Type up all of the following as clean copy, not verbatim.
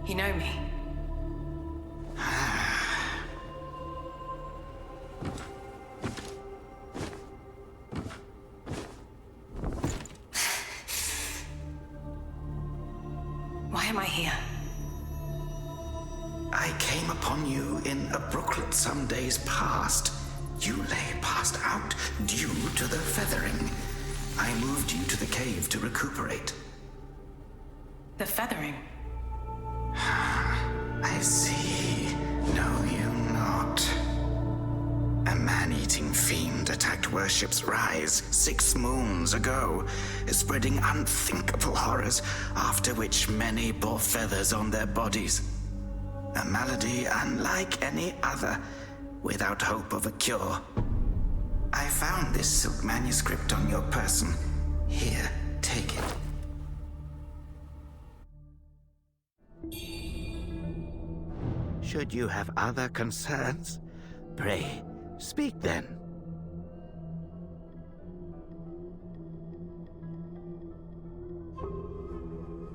You know me? Why am I here? I came upon you in a brooklet some days past. You lay passed out due to the feathering. I moved you to the cave to recuperate. The feathering. I see. Know you not. A man-eating fiend attacked Worship's Rise 6 moons ago, spreading unthinkable horrors, after which many bore feathers on their bodies. A malady unlike any other, without hope of a cure. I found this silk manuscript on your person. Here, take it. Should you have other concerns, pray, speak then.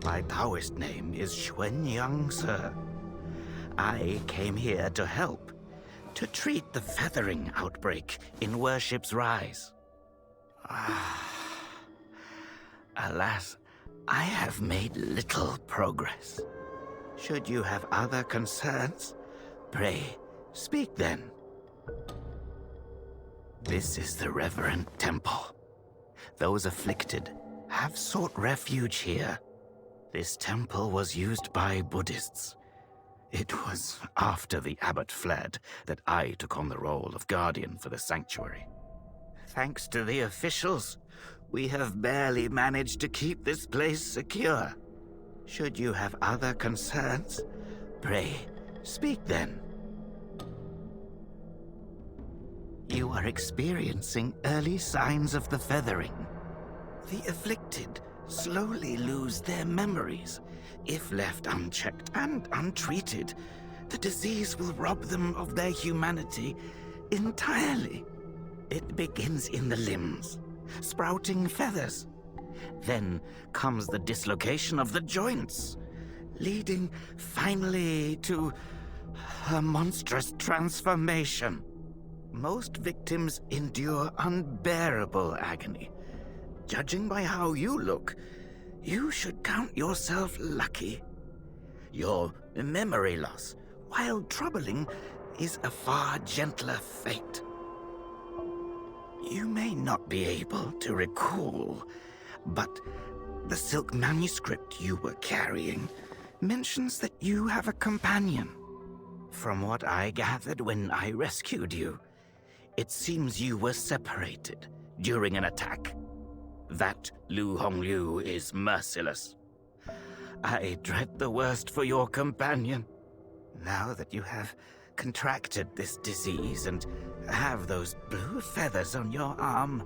My Taoist name is Xuanyang, sir. I came here to help, to treat the feathering outbreak in Worship's Rise. Alas, I have made little progress. Should you have other concerns, pray, speak then. This is the reverent temple. Those afflicted have sought refuge here. This temple was used by Buddhists. It was after the abbot fled that I took on the role of guardian for the sanctuary. Thanks to the officials, we have barely managed to keep this place secure. Should you have other concerns, pray, speak then. You are experiencing early signs of the feathering. The afflicted slowly lose their memories. If left unchecked and untreated, the disease will rob them of their humanity entirely. It begins in the limbs, sprouting feathers. Then comes the dislocation of the joints, leading finally to a monstrous transformation. Most victims endure unbearable agony. Judging by how you look, you should count yourself lucky. Your memory loss, while troubling, is a far gentler fate. You may not be able to recall, but the silk manuscript you were carrying mentions that you have a companion. From what I gathered when I rescued you, it seems you were separated during an attack. That Lu Hongliu is merciless. I dread the worst for your companion. Now that you have contracted this disease and have those blue feathers on your arm,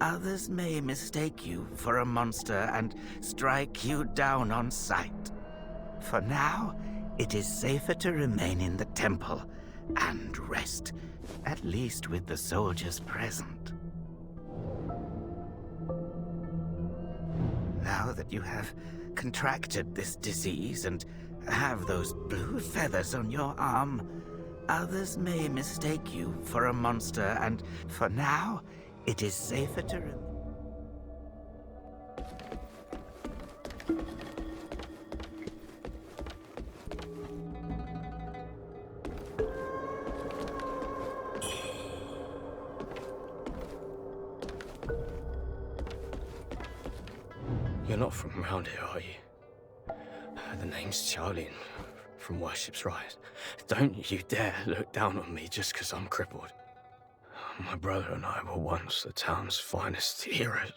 others may mistake you for a monster and strike you down on sight. For now, it is safer to remain in the temple and rest, at least with the soldiers present. Now that you have contracted this disease and have those blue feathers on your arm, others may mistake you for a monster, and for now, it is safer to You're not from around here, are you? The name's Charlene, from Worship's Rise. Don't you dare look down on me just because I'm crippled. My brother and I were once the town's finest heroes.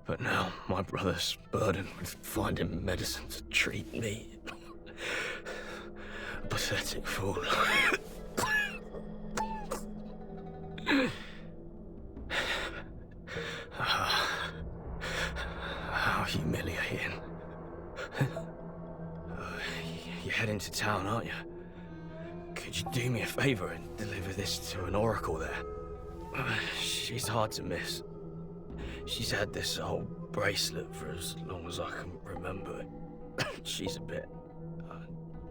But now my brother's burdened with finding medicine to treat me. A pathetic fool. How humiliating. You're heading to town, aren't you? Could you do me a favor and deliver this to an oracle there? She's hard to miss. She's had this old bracelet for as long as I can remember. She's a bit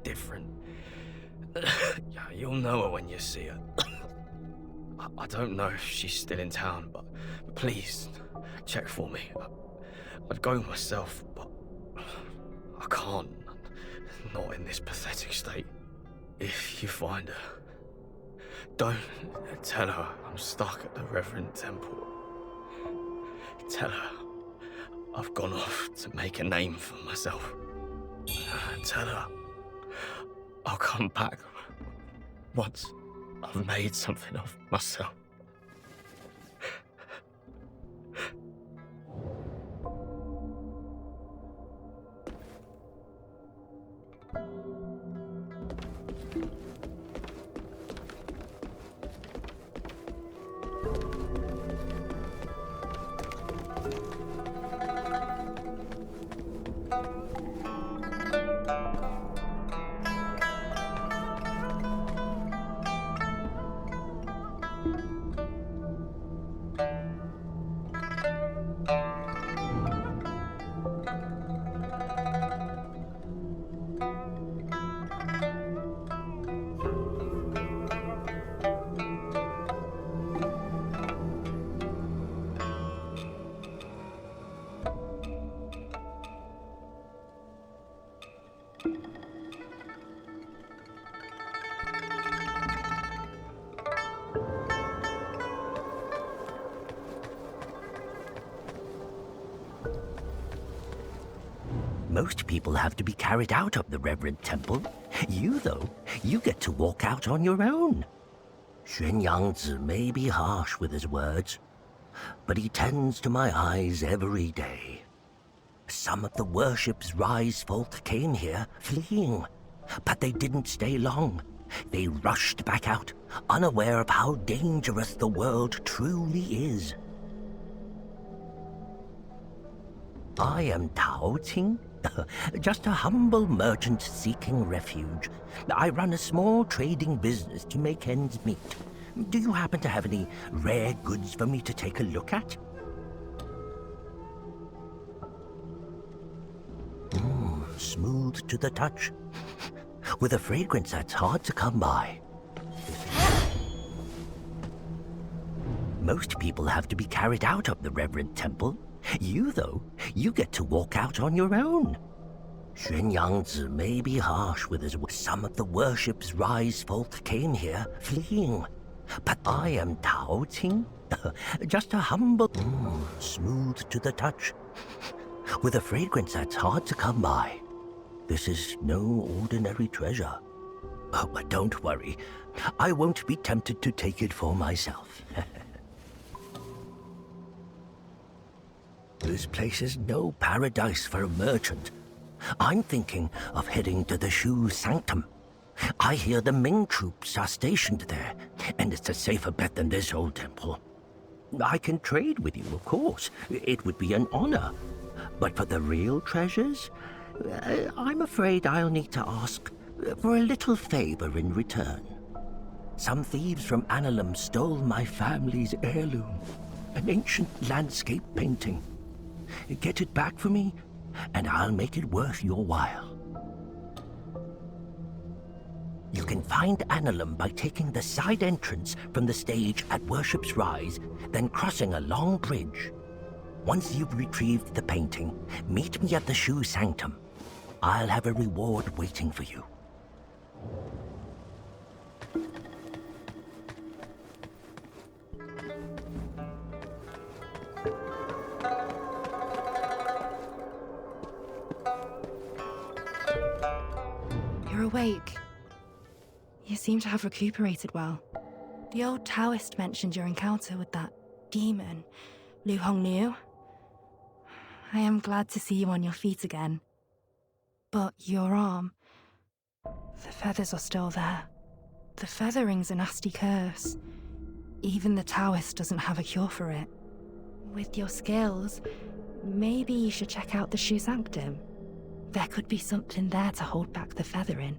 different. Yeah, you'll know her when you see her. I don't know if she's still in town, but please check for me. I'd go myself, but I can't. Not in this pathetic state. If you find her, don't tell her I'm stuck at the Reverend Temple. Tell her I've gone off to make a name for myself. Tell her I'll come back once I've made something of myself. Most people have to be carried out of the Reverend Temple. You, though, you get to walk out on your own. Xuan Yangzi may be harsh with his words, but he tends to my eyes every day. Some of the worship's rise folk came here, fleeing, but they didn't stay long. They rushed back out, unaware of how dangerous the world truly is. I am Tao Ting, just a humble merchant seeking refuge. I run a small trading business to make ends meet. Do you happen to have any rare goods for me to take a look at? Smooth to the touch, with a fragrance that's hard to come by. Most people have to be carried out of the Reverend Temple. You, though, you get to walk out on your own. Xuan Yangzi may be harsh with his words. Some of the worship's rise folk came here, fleeing. But I am Tao Ting, just a humble, smooth to the touch, with a fragrance that's hard to come by. This is no ordinary treasure. Oh, but don't worry, I won't be tempted to take it for myself. This place is no paradise for a merchant. I'm thinking of heading to the Shu Sanctum. I hear the Ming troops are stationed there, and it's a safer bet than this old temple. I can trade with you, of course. It would be an honor. But for the real treasures, I'm afraid I'll need to ask for a little favor in return. Some thieves from Annalum stole my family's heirloom, an ancient landscape painting. Get it back for me, and I'll make it worth your while. You can find Annalum by taking the side entrance from the stage at Worship's Rise, then crossing a long bridge. Once you've retrieved the painting, meet me at the Shu Sanctum. I'll have a reward waiting for you. You're awake. You seem to have recuperated well. The old Taoist mentioned your encounter with that demon, Lu Hongniu. I am glad to see you on your feet again. But your arm, the feathers are still there. The feathering's a nasty curse. Even the Taoist doesn't have a cure for it. With your skills, maybe you should check out the Shu Sanctum. There could be something there to hold back the feathering.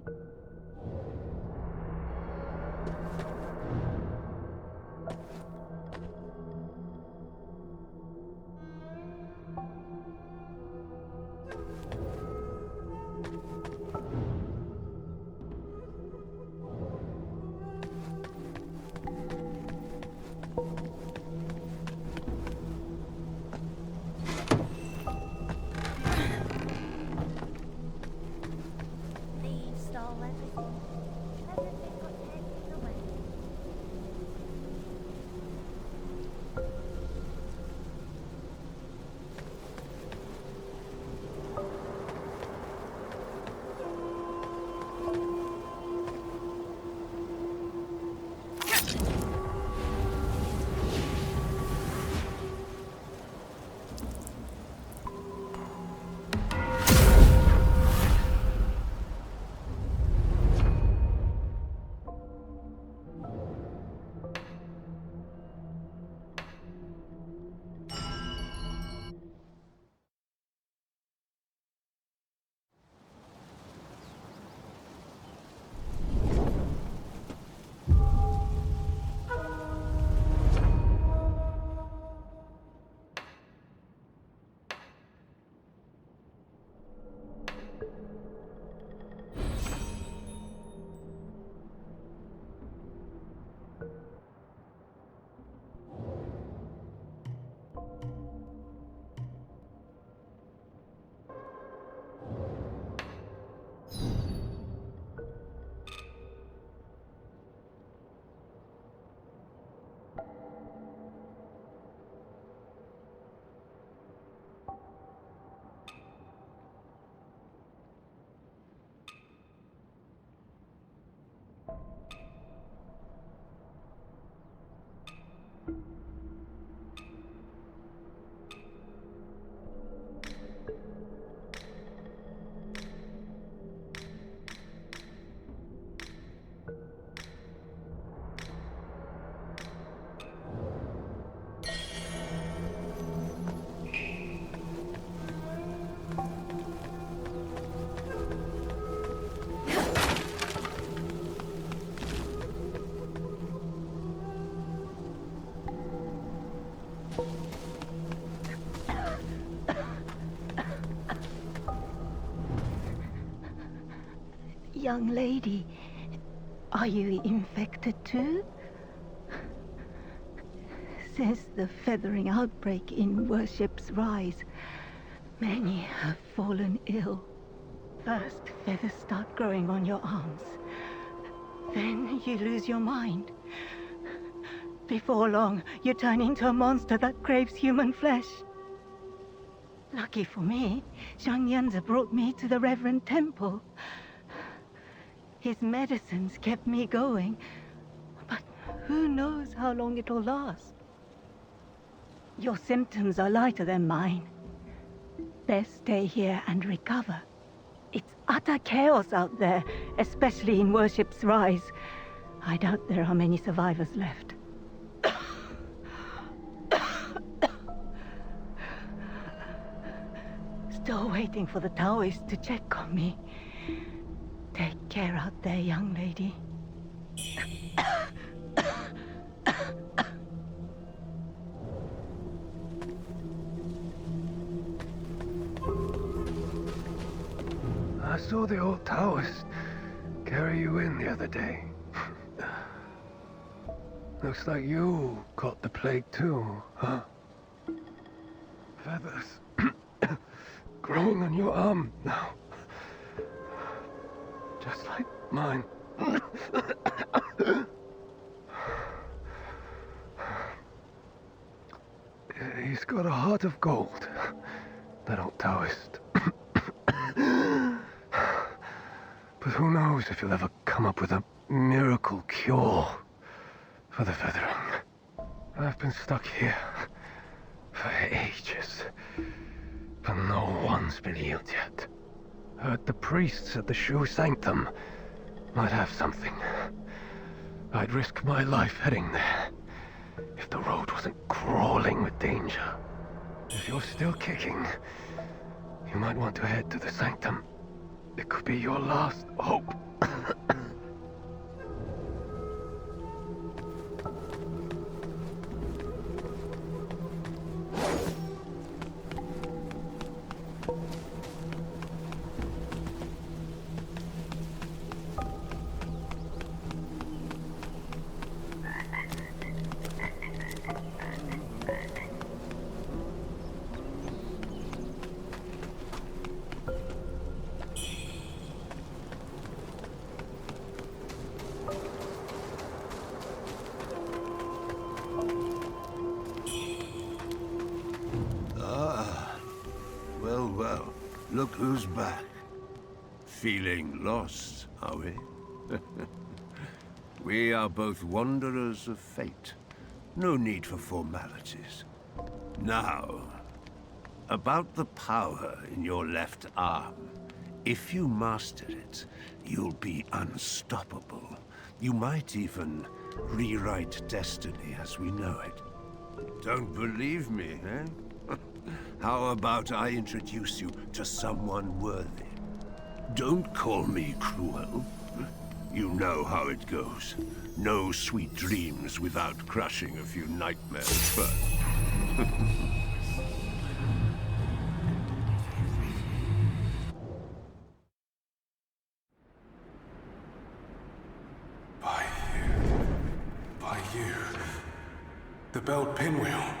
Young lady, are you infected too? Since the feathering outbreak in Worship's Rise, many have fallen ill. First, feathers start growing on your arms. Then you lose your mind. Before long, you turn into a monster that craves human flesh. Lucky for me, Zhang Yanzi brought me to the Reverend Temple. His medicines kept me going, but who knows how long it'll last. Your symptoms are lighter than mine. Best stay here and recover. It's utter chaos out there, especially in Worship's Rise. I doubt there are many survivors left. Still waiting for the Taoists to check on me. Take care out there, young lady. I saw the old Taoist carry you in the other day. Looks like you caught the plague too, huh? Feathers growing on your arm now. Just like mine. He's got a heart of gold, that old Taoist. But who knows if he'll ever come up with a miracle cure for the feathering. I've been stuck here for ages, but no one's been healed yet. Heard the priests at the Shu Sanctum might have something. I'd risk my life heading there if the road wasn't crawling with danger. If you're still kicking, you might want to head to the Sanctum. It could be your last hope. Well, look who's back. Feeling lost, are we? We are both wanderers of fate. No need for formalities. Now, about the power in your left arm. If you master it, you'll be unstoppable. You might even rewrite destiny as we know it. Don't believe me, eh? How about I introduce you to someone worthy? Don't call me cruel. You know how it goes. No sweet dreams without crushing a few nightmares first. By you. The belt pinwheel.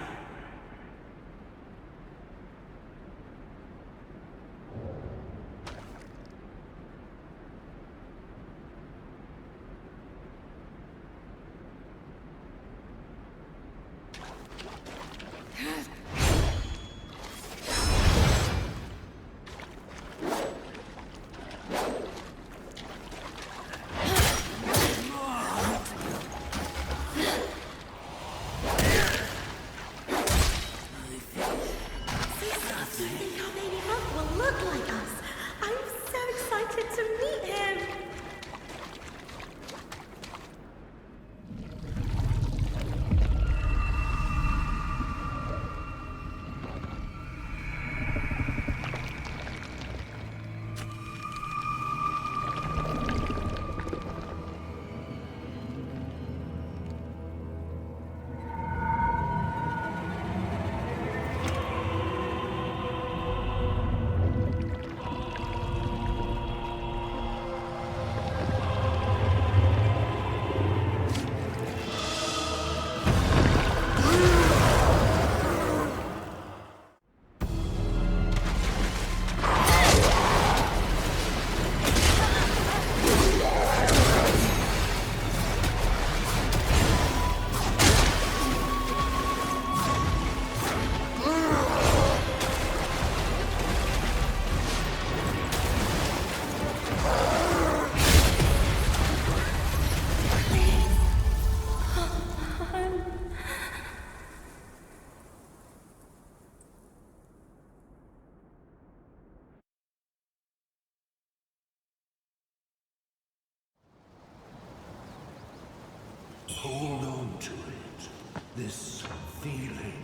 Hold on to it. This feeling.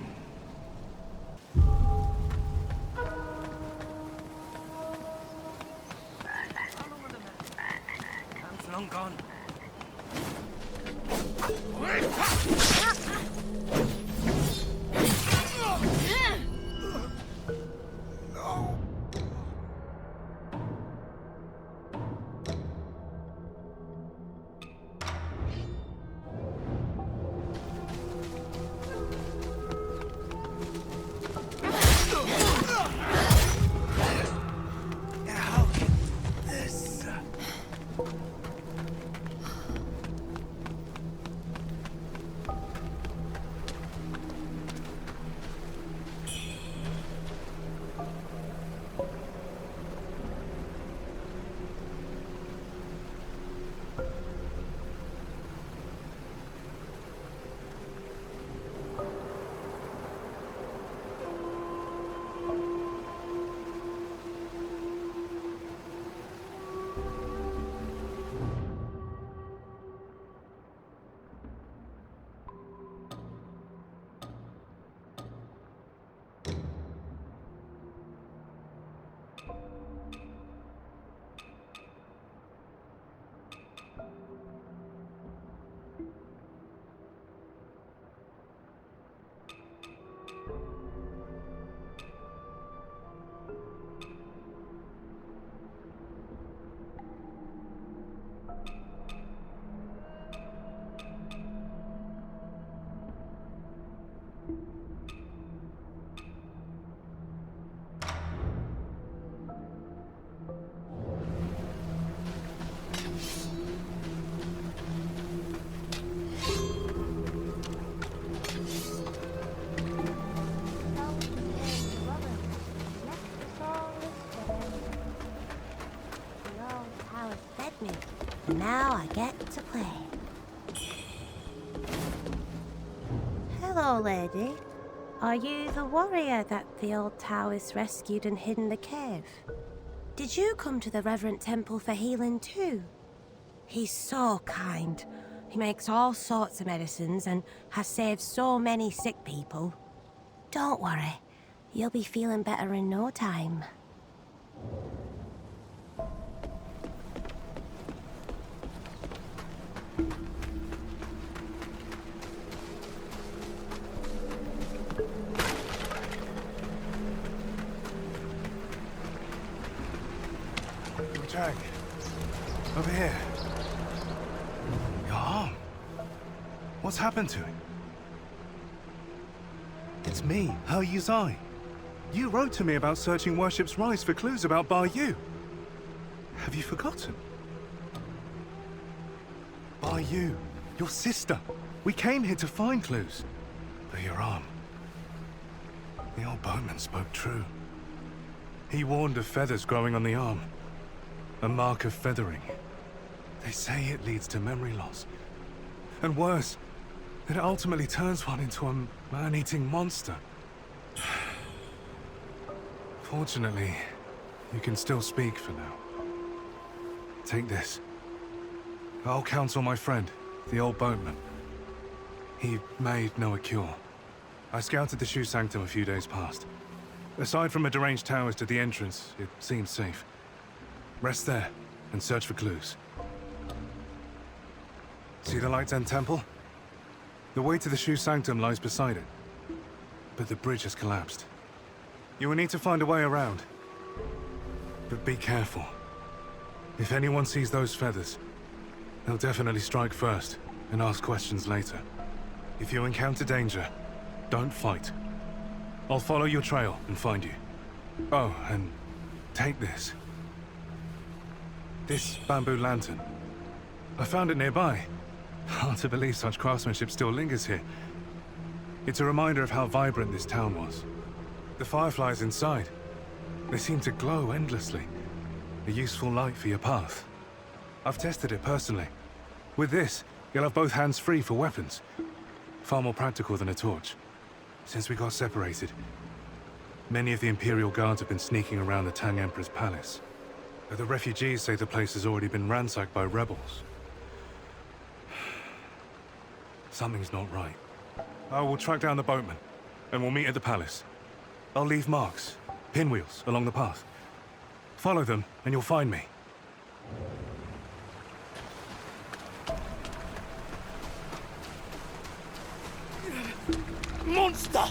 Time's long gone. Now I get to play. Hello, lady. Are you the warrior that the old Taoist rescued and hid in the cave? Did you come to the Reverend Temple for healing too? He's so kind. He makes all sorts of medicines and has saved so many sick people. Don't worry. You'll be feeling better in no time. Wuchang, over here. Your arm. What's happened to it? It's me, He Yuzai. You wrote to me about searching Worship's Rise for clues about Bar Yu. Have you forgotten? Bar Yu, your sister. We came here to find clues. But your arm. The old boatman spoke true. He warned of feathers growing on the arm. A mark of feathering. They say it leads to memory loss. And worse, that it ultimately turns one into a man-eating monster. Fortunately, you can still speak for now. Take this. I'll counsel my friend, the old boatman. He may know a cure. I scouted the Shu Sanctum a few days past. Aside from a deranged Taoist at the entrance, it seems safe. Rest there, and search for clues. See the Lights End Temple? The way to the Shu Sanctum lies beside it. But the bridge has collapsed. You will need to find a way around. But be careful. If anyone sees those feathers, they'll definitely strike first, and ask questions later. If you encounter danger, don't fight. I'll follow your trail and find you. Oh, and take this. This bamboo lantern. I found it nearby. Hard to believe such craftsmanship still lingers here. It's a reminder of how vibrant this town was. The fireflies inside. They seem to glow endlessly. A useful light for your path. I've tested it personally. With this, you'll have both hands free for weapons. Far more practical than a torch. Since we got separated, many of the Imperial Guards have been sneaking around the Tang Emperor's palace. But the refugees say the place has already been ransacked by rebels. Something's not right. I will track down the boatman, and we'll meet at the palace. I'll leave marks, pinwheels, along the path. Follow them, and you'll find me. Monster!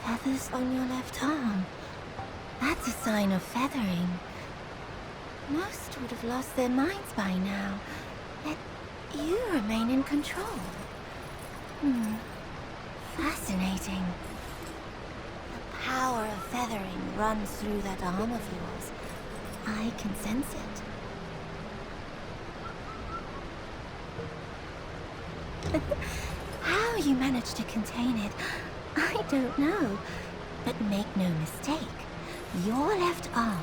Feathers on your left arm. That's a sign of feathering. Most would have lost their minds by now, yet you remain in control. Fascinating. The power of feathering runs through that arm of yours. I can sense it. How you managed to contain it, I don't know. But make no mistake, your left arm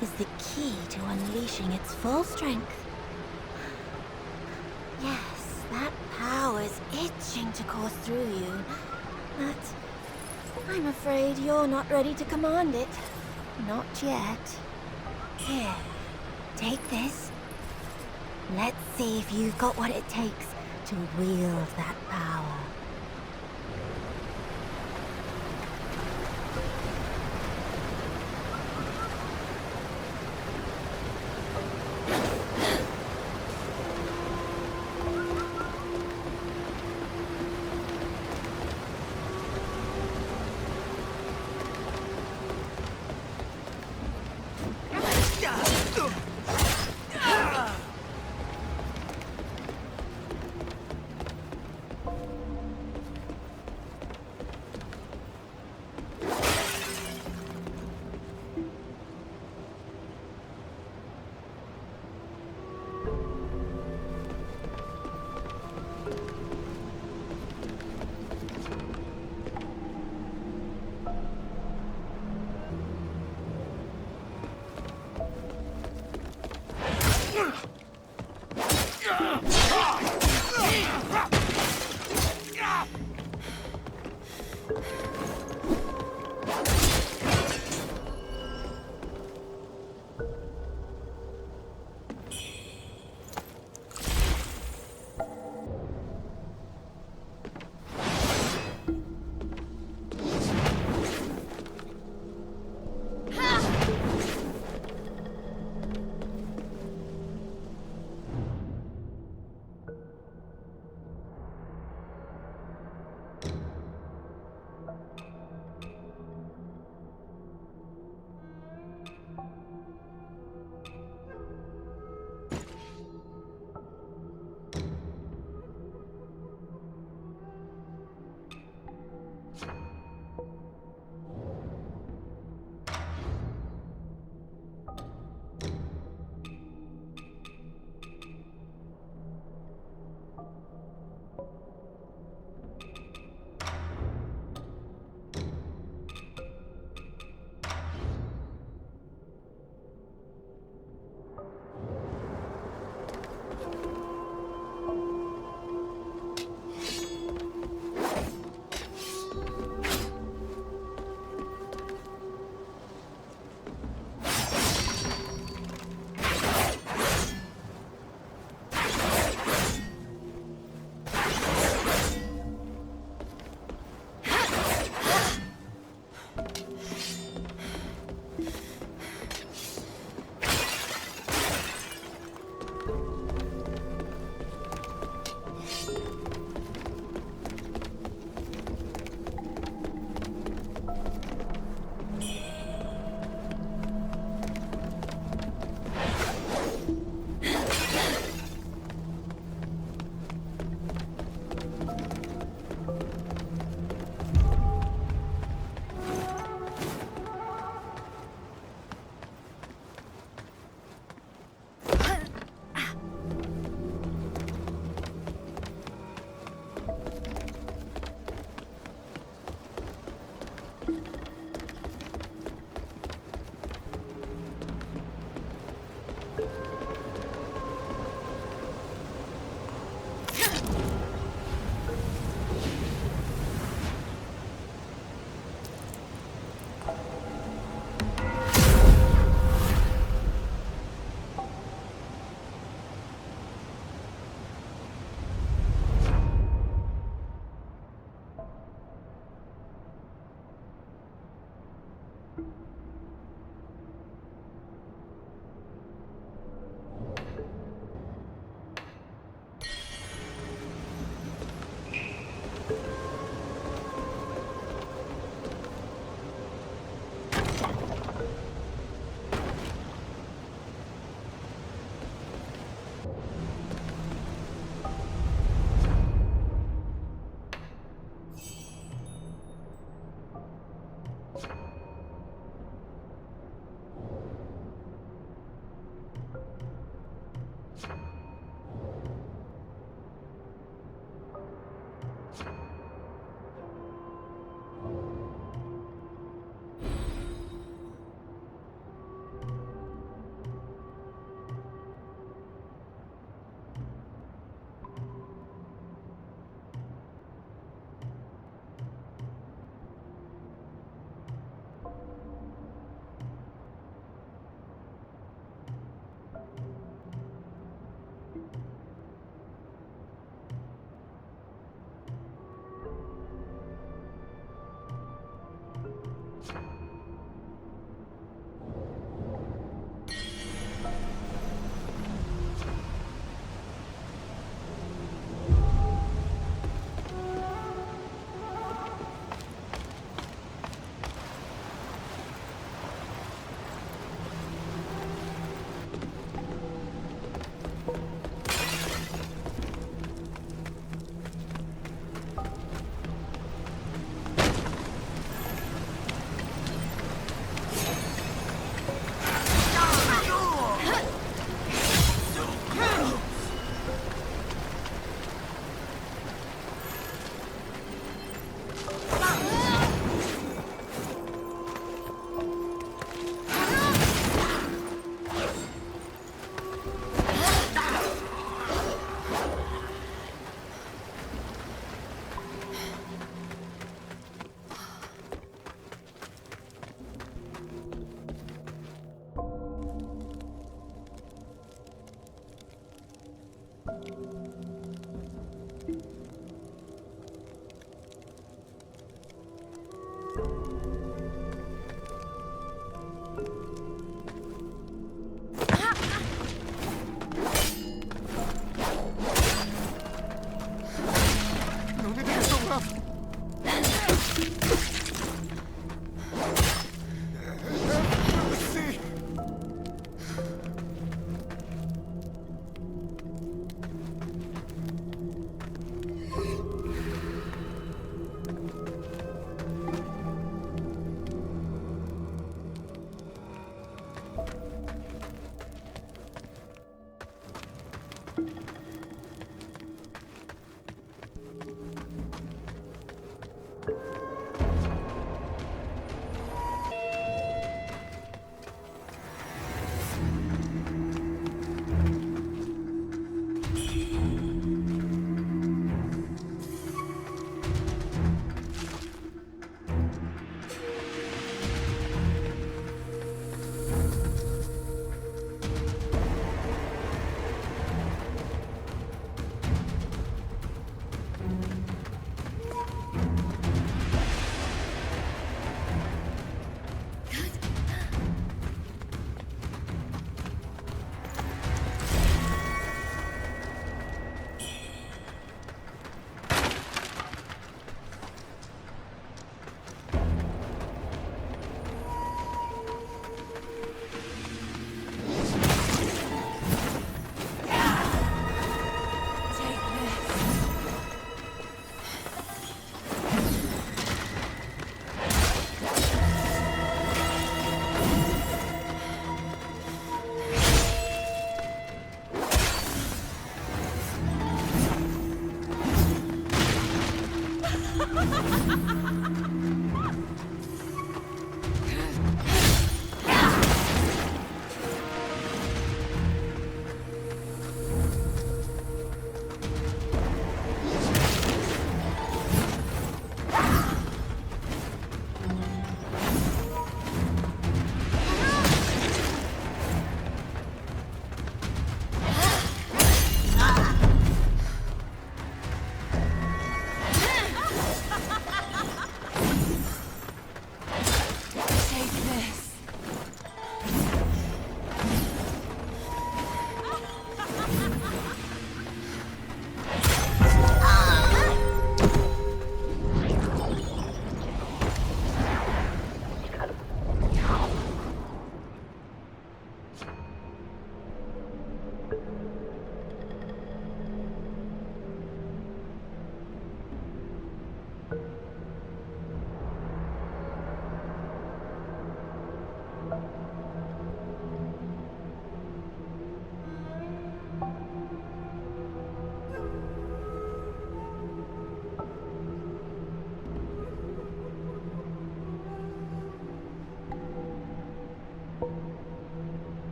is the key to unleashing its full strength. Yes, that power is itching to course through you, but I'm afraid you're not ready to command it. Not yet. Here, take this. Let's see if you've got what it takes to wield that power.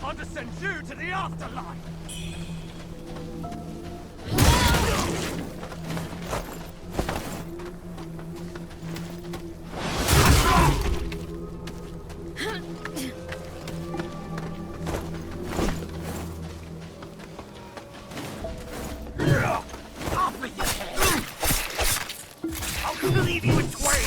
Time to send you to the afterlife! Off with your head! I'll leave you in twain!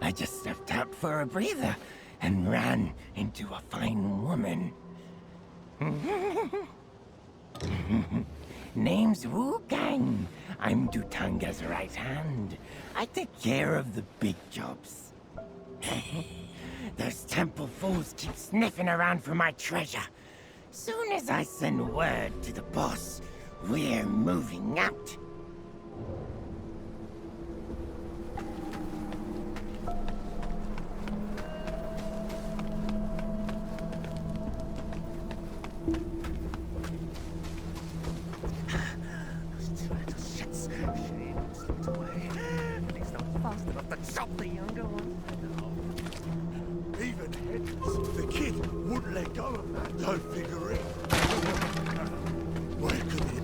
I just stepped out for a breather and ran into a fine woman. Name's Wuchang. I'm Dhutanga's right hand. I take care of the big jobs. Those temple fools keep sniffing around for my treasure. Soon as I send word to the boss, we're moving out. Chop the younger one. Even headless, the kid wouldn't let go of that dough figurine. Where could it?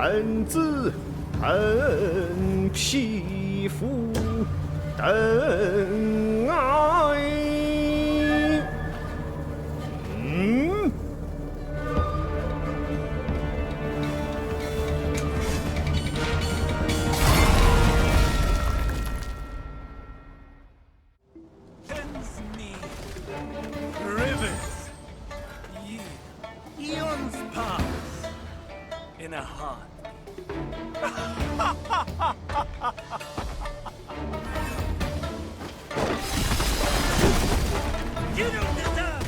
很自很皮肤等爱。Rivers, eons pass in a heart. You don't deserve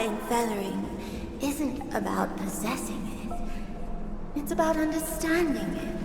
in feathering isn't about possessing it. It's about understanding it.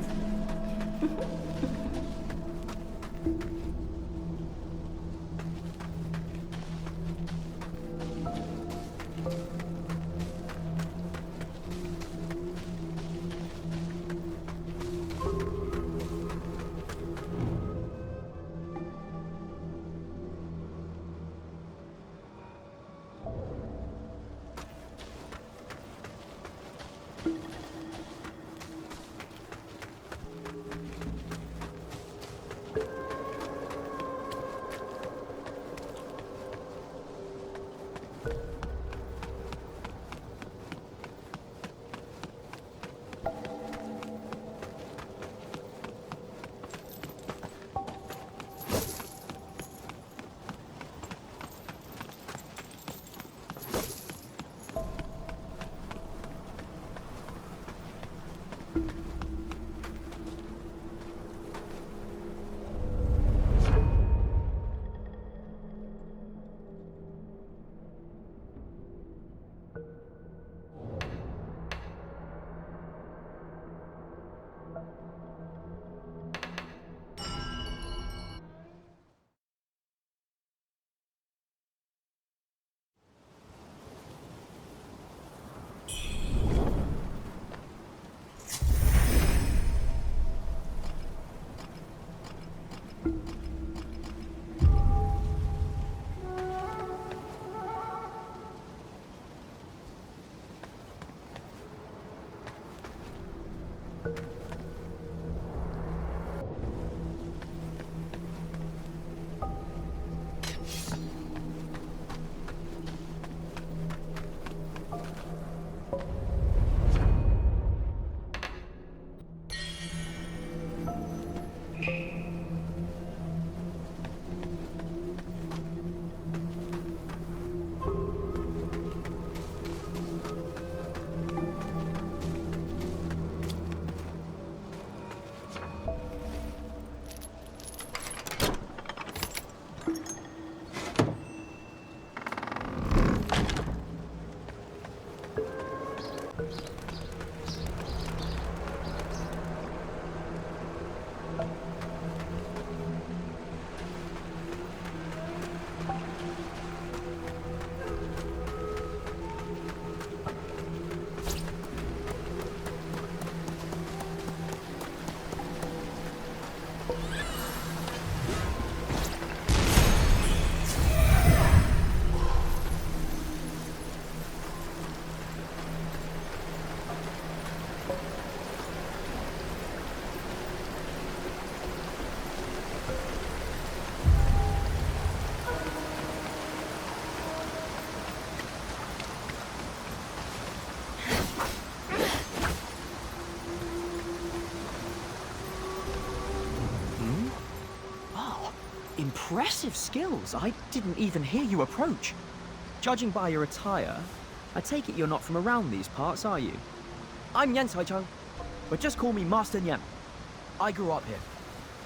Impressive skills. I didn't even hear you approach. Judging by your attire, I take it you're not from around these parts, are you? I'm Yan Chang, but just call me Master Yan. I grew up here,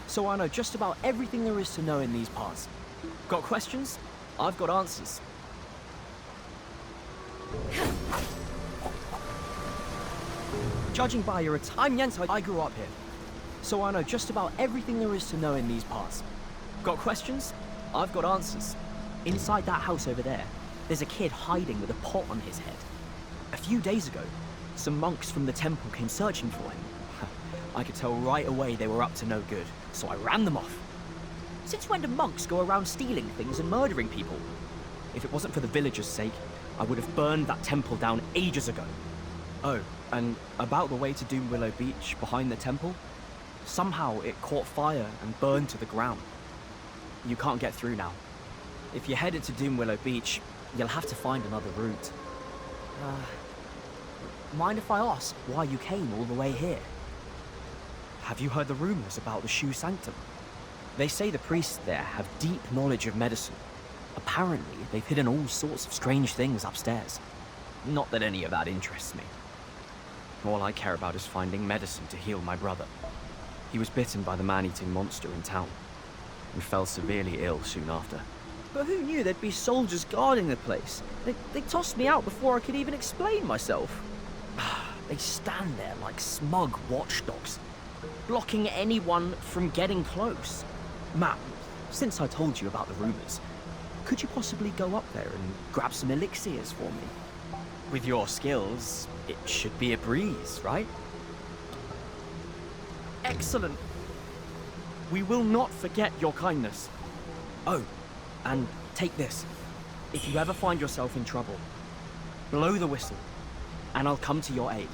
so I know just about everything there is to know in these parts. Got questions? I've got answers. Judging by your attire, I'm Yan Chang. I grew up here, so I know just about everything there is to know in these parts. Got questions? I've got answers. Inside that house over there, there's a kid hiding with a pot on his head. A few days ago, some monks from the temple came searching for him. I could tell right away they were up to no good, so I ran them off. Since when do monks go around stealing things and murdering people? If it wasn't for the villagers' sake, I would have burned that temple down ages ago. Oh, and about the way to Doom Willow Beach behind the temple, somehow it caught fire and burned to the ground. You can't get through now. If you're headed to Doom Willow Beach, you'll have to find another route. Mind if I ask why you came all the way here? Have you heard the rumors about the Shu Sanctum? They say the priests there have deep knowledge of medicine. Apparently, they've hidden all sorts of strange things upstairs. Not that any of that interests me. All I care about is finding medicine to heal my brother. He was bitten by the man-eating monster in town, and fell severely ill soon after. But who knew there'd be soldiers guarding the place? They tossed me out before I could even explain myself. They stand there like smug watchdogs, blocking anyone from getting close. Matt, since I told you about the rumors, could you possibly go up there and grab some elixirs for me? With your skills, it should be a breeze, right? Excellent. We will not forget your kindness. Oh, and take this. If you ever find yourself in trouble, blow the whistle, and I'll come to your aid.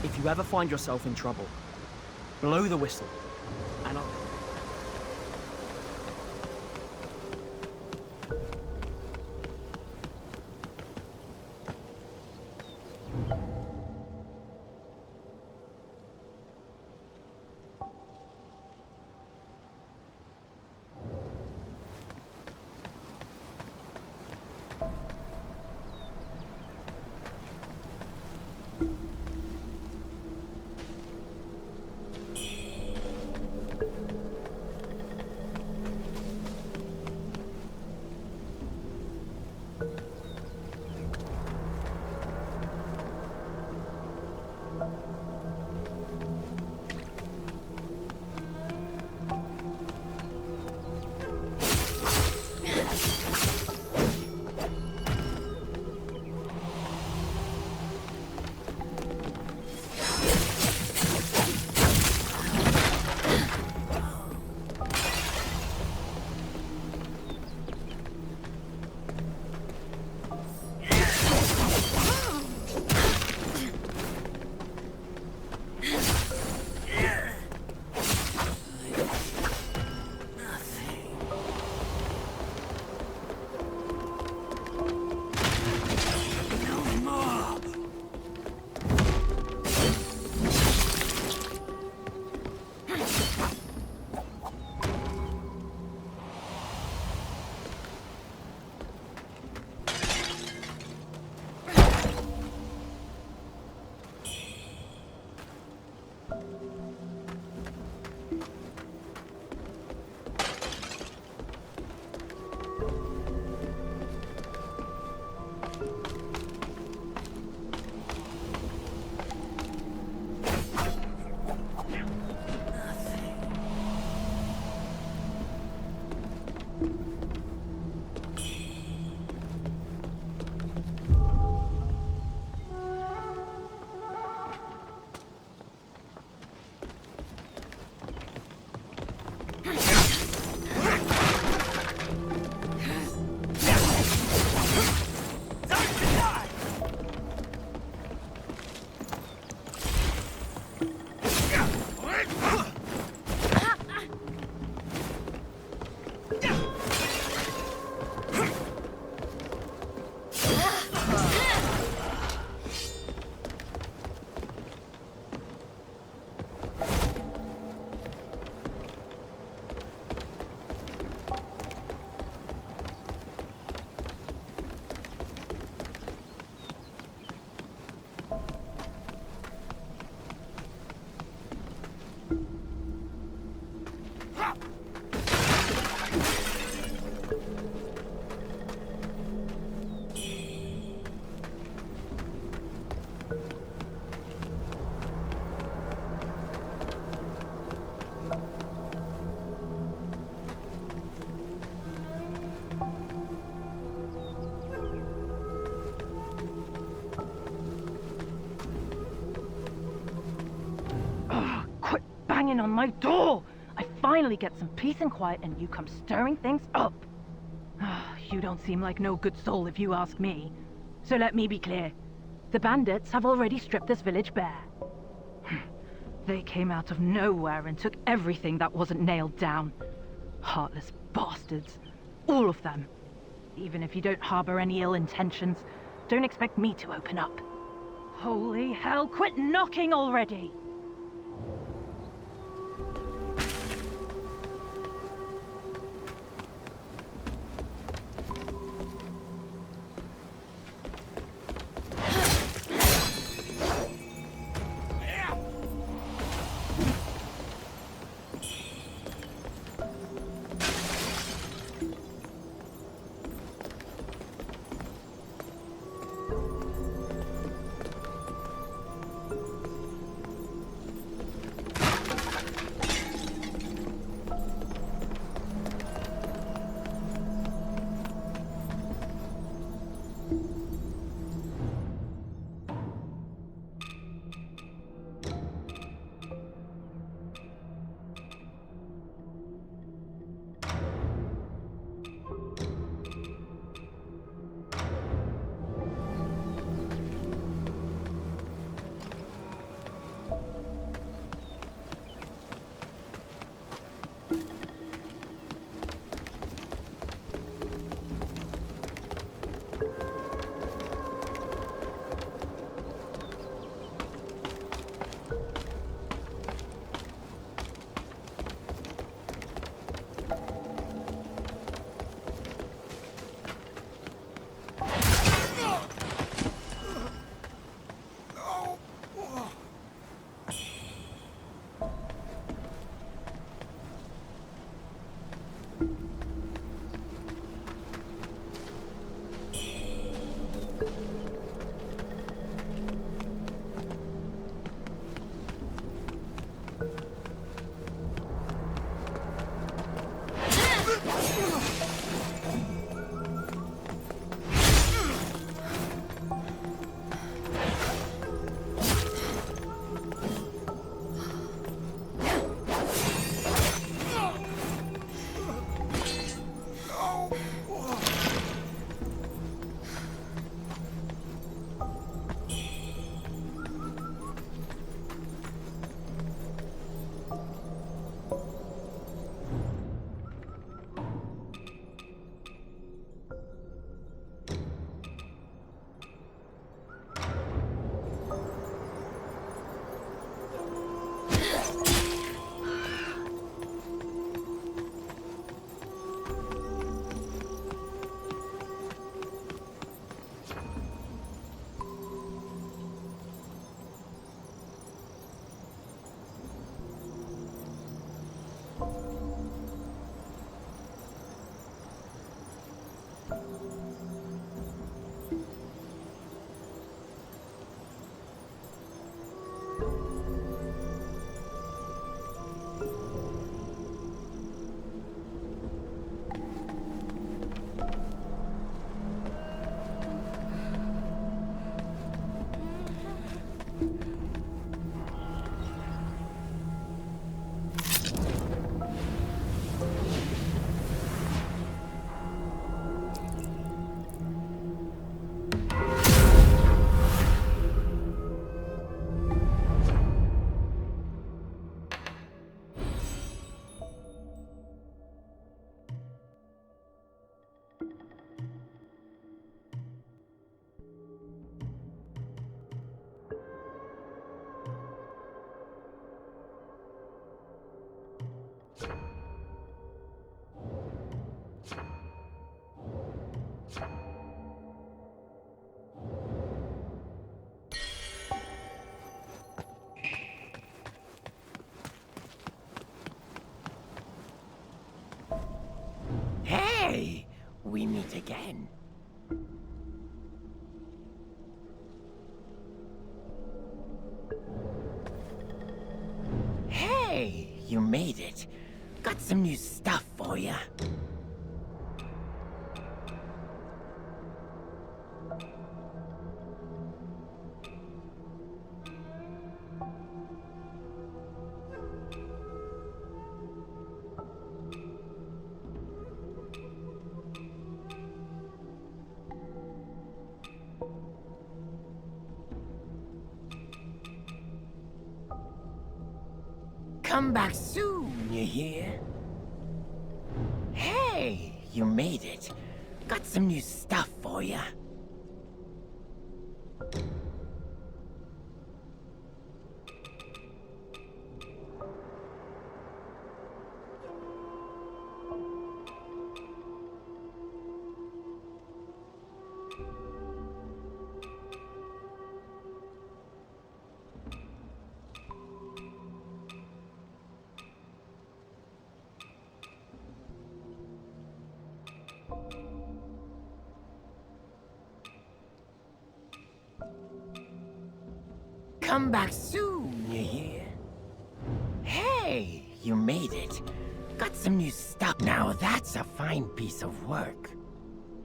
If you ever find yourself in trouble, blow the whistle, and I'll... banging on my door. I finally get some peace and quiet, and you come stirring things up. You don't seem like no good soul if you ask me. So let me be clear. The bandits have already stripped this village bare. They came out of nowhere and took everything that wasn't nailed down. Heartless bastards. All of them. Even if you don't harbor any ill intentions, don't expect me to open up. Holy hell, quit knocking already! Hey! We meet again. Hey! You made it. Got some new stuff for you. Come back soon, you hear? Hey, you made it. Got some new stuff for ya. Come back soon, you hear? Hey, you made it. Got some new stuff. Now that's a fine piece of work.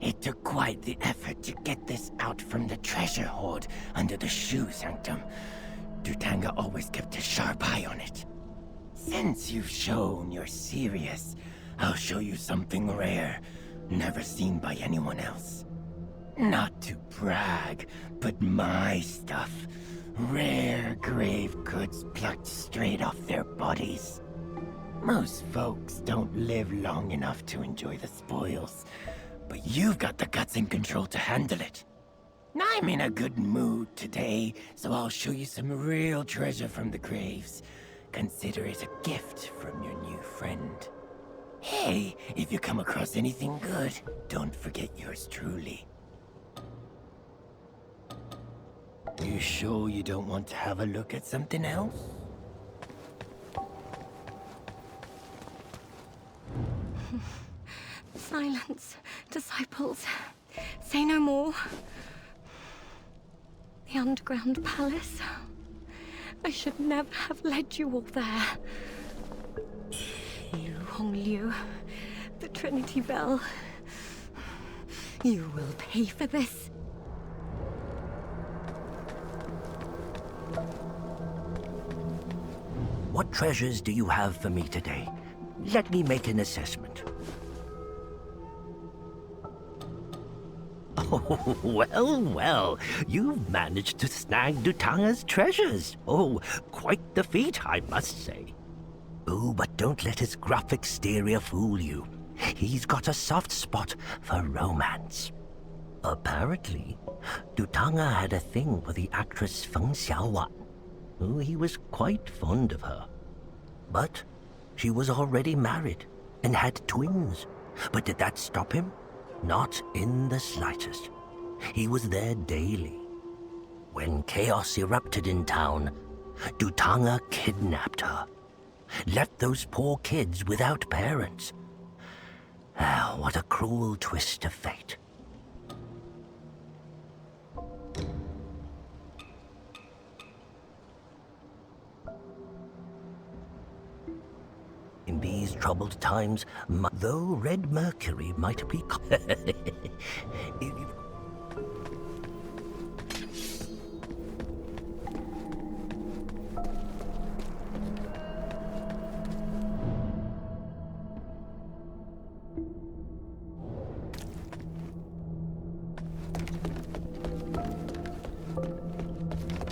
It took quite the effort to get this out from the treasure hoard under the shoe sanctum. Dhutanga always kept a sharp eye on it. Since you've shown you're serious, I'll show you something rare, never seen by anyone else. Not to brag, but my stuff. Rare grave goods plucked straight off their bodies. Most folks don't live long enough to enjoy the spoils, but you've got the guts and control to handle it. I'm in a good mood today, so I'll show you some real treasure from the graves. Consider it a gift from your new friend. Hey, if you come across anything good, don't forget yours truly. You sure you don't want to have a look at something else? Silence, disciples. Say no more. The underground palace. I should never have led you all there. Wuchang Liu, the Trinity Bell. You will pay for this. What treasures do you have for me today? Let me make an assessment. Oh, well, you've managed to snag Dhutanga's treasures. Oh, quite the feat, I must say. Oh, but don't let his gruff exterior fool you. He's got a soft spot for romance. Apparently, Dhutanga had a thing for the actress Feng Xiaowan. Oh, he was quite fond of her. But she was already married and had twins. But did that stop him? Not in the slightest. He was there daily. When chaos erupted in town, Dhutanga kidnapped her. Left those poor kids without parents. Ah, what a cruel twist of fate. In these troubled times, though red mercury might be...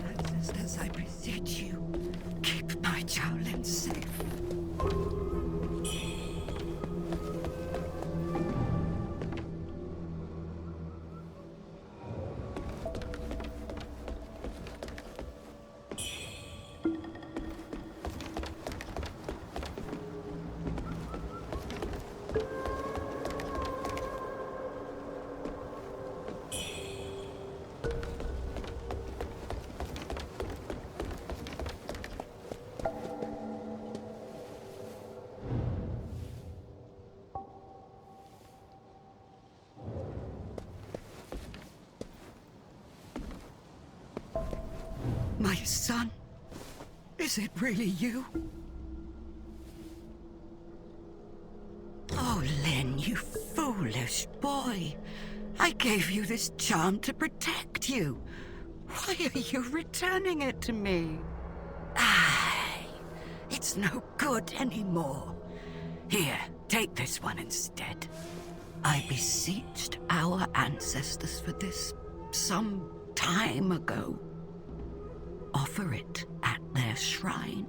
Ancestors, I beseech you, keep my Shaolin safe. My son, is it really you? Oh, Lin, you foolish boy. I gave you this charm to protect you. Why are you returning it to me? It's no good anymore. Here, take this one instead. I beseeched our ancestors for this some time ago. Offer it at their shrine,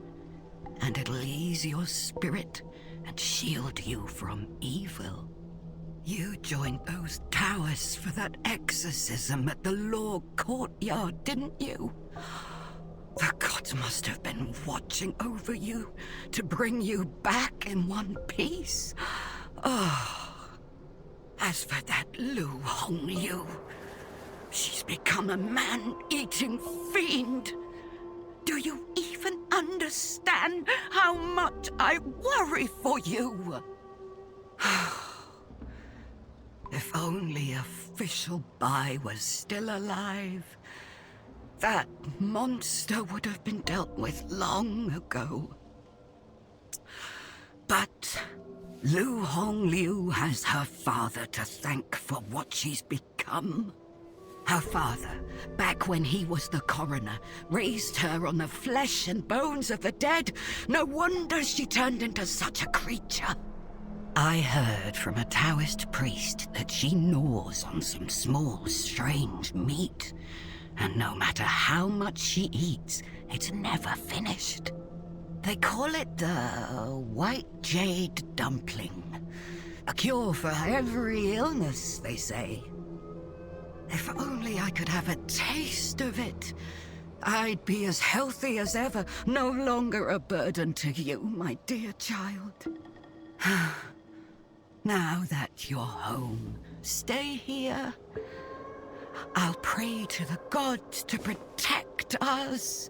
and it'll ease your spirit and shield you from evil. You joined those Taoists for that exorcism at the law courtyard, didn't you? The gods must have been watching over you to bring you back in one piece. Oh. As for that Lu Hongyu, she's become a man-eating fiend. Do you even understand how much I worry for you? If only official Bai was still alive, that monster would have been dealt with long ago. But Lu Hongyu has her father to thank for what she's become. Her father, back when he was the coroner, raised her on the flesh and bones of the dead. No wonder she turned into such a creature. I heard from a Taoist priest that she gnaws on some small, strange meat. And no matter how much she eats, it's never finished. They call it the white jade dumpling. A cure for every illness, they say. If only I could have a taste of it, I'd be as healthy as ever, no longer a burden to you, my dear child. Now that you're home, stay here. I'll pray to the gods to protect us.